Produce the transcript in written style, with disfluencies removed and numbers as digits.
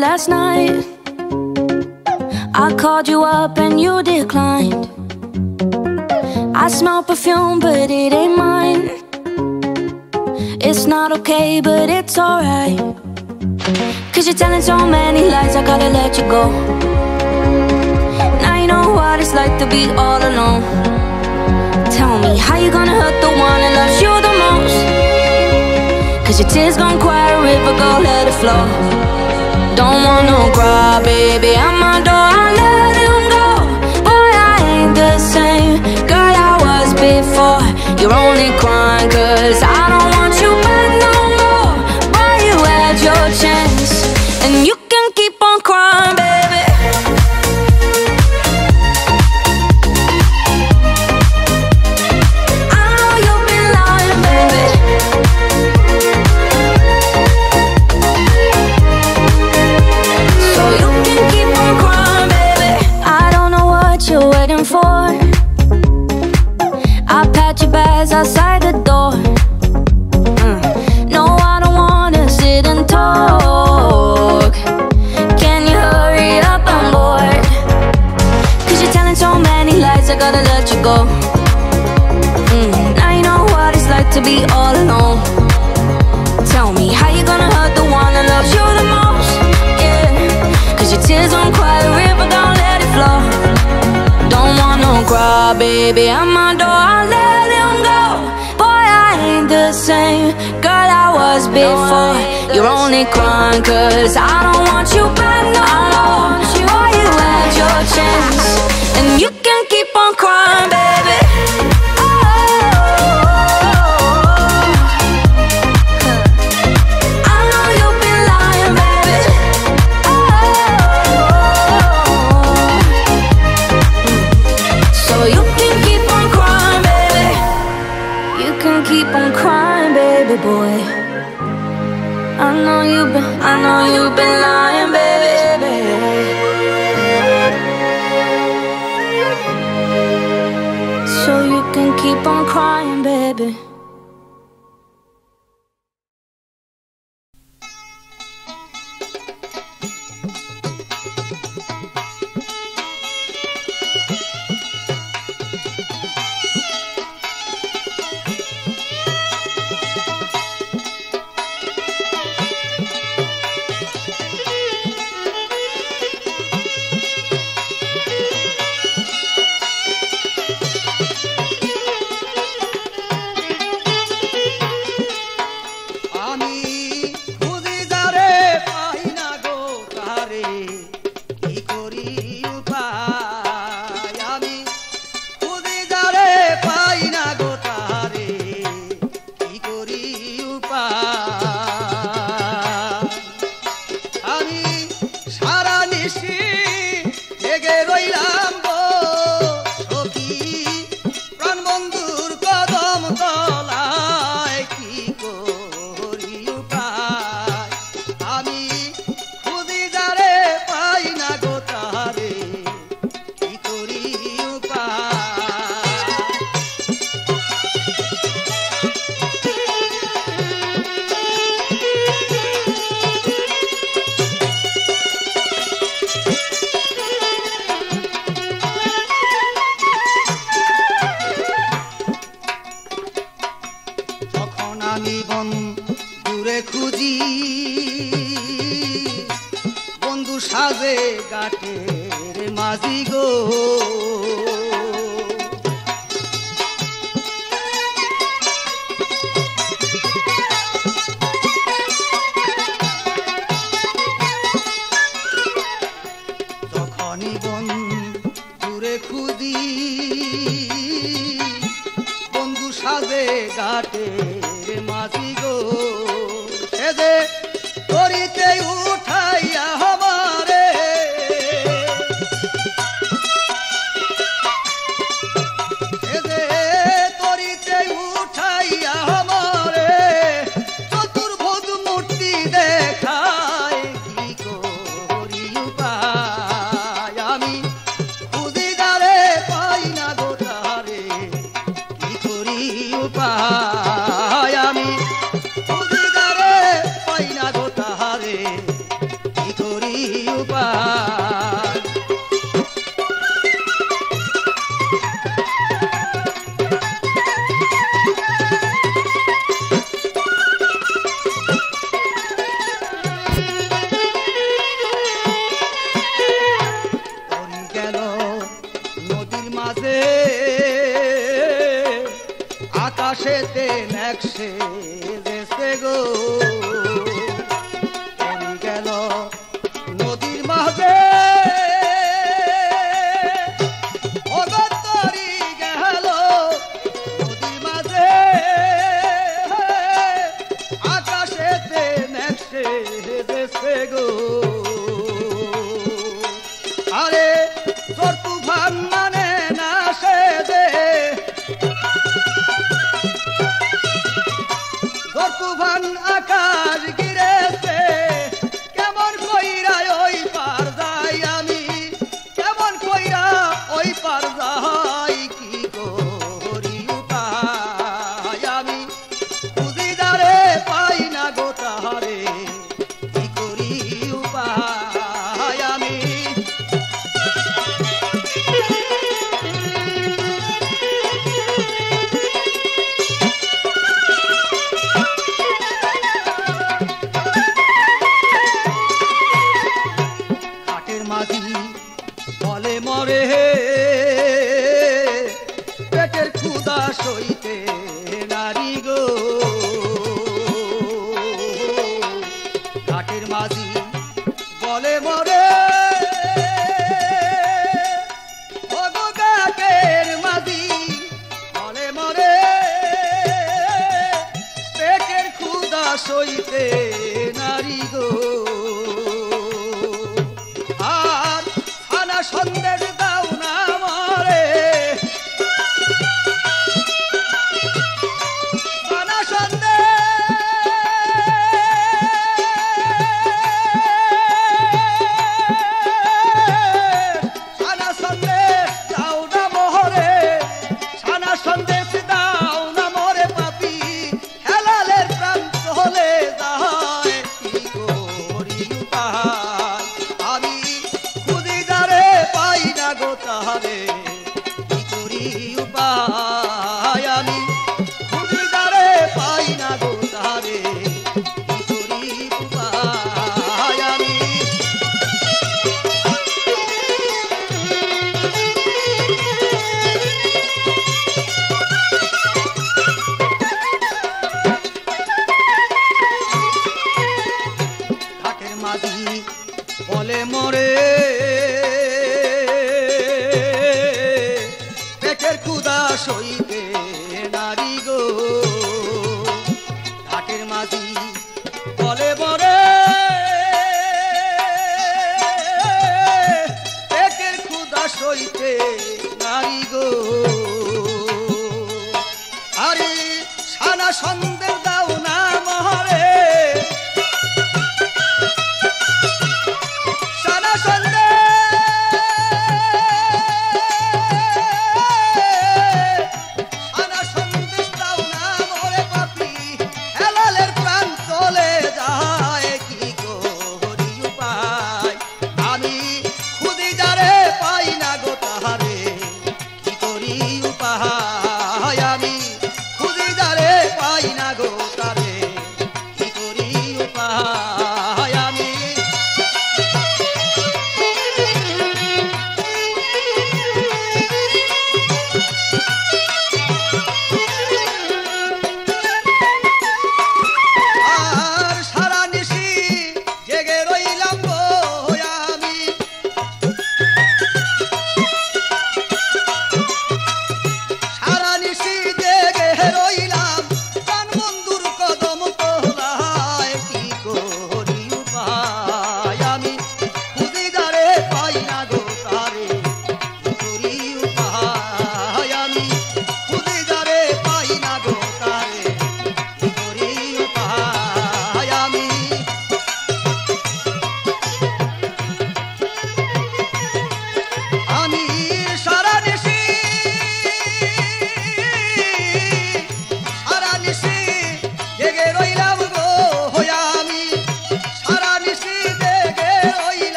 Last night I called you up and you declined. I smell perfume but it ain't mine. It's not okay but it's alright. Cause you're telling so many lies, I gotta let you go. Now you know what it's like to be all alone. Tell me how you gonna hurt the one that loves you the most. Cause your tears gon' quiet a river, go let it flow. Don't want no cry, baby, at my door, I let him go. Boy, I ain't the same girl I was before. You're only crying cause I don't want you back no more. Boy, you had your chance, and you can keep on crying, baby. I know you've been lying, baby. For I packed your bags outside the door. No, I don't wanna sit and talk. Can you hurry up, I'm bored. Cause you're telling so many lies, I gotta let you go. Now you know what it's like to be all alone. Tell me how you gonna hurt the one that loves you the most. Yeah, cause your tears don't cry a river, don't let it flow. Don't want no cry, baby, at my door, I let him go. Boy, I ain't the same girl I was before. You're only crying cause I don't want you back no more. Boy, you had your chance, and you can keep on crying, baby. Boy, I know you've been lying, baby. So you can keep on crying, baby. খুঁজি যারে পাই না গো তাহারে কি করি উপায় আকাশেতে নেকশে দেশে গো পড়ি গেল নদীর মাঝে অগতরি গেল নদীর মাঝে আকাশেতে নেকশে দেশে গো আরে তোর তুফান মানে না সে দে তুফান আকাশ গিরেছে কেমন কইরা ওই পার যাই আমি কেমন কইরা ওই পার যাই কি করি উপায় আমি খুঁজি যারে পাই না গো তাহারে কি করি উপায় আমি বলে মরে পেটের ক্ষুধা সইতে নারী গো ঘাটের মাঝি বলে মরে ঘাটের মাঝি বলে মরে পেটের ক্ষুধা সইতে নারী গো সন্দেশ দাও না মরে বানা সন্দেশ দাও না মোহরে সানা সন্দেশ দাও না মরে পাপি হেলালের প্রান্ত হলে যায় কি করি উপায় আমি পাই না গো তাহারে কি করি উপায় আমি খুঁজি যারে পাই না গো তাহারে কি করি উপায় আমি ঘাটের মাঝি বলে মরে পেটের ক্ষুধা সইতে নারী গো ঘাটের মাঝি বলে মরে পেটের ক্ষুধা সইতে নারী গো আরে সানা সন্ধ্যা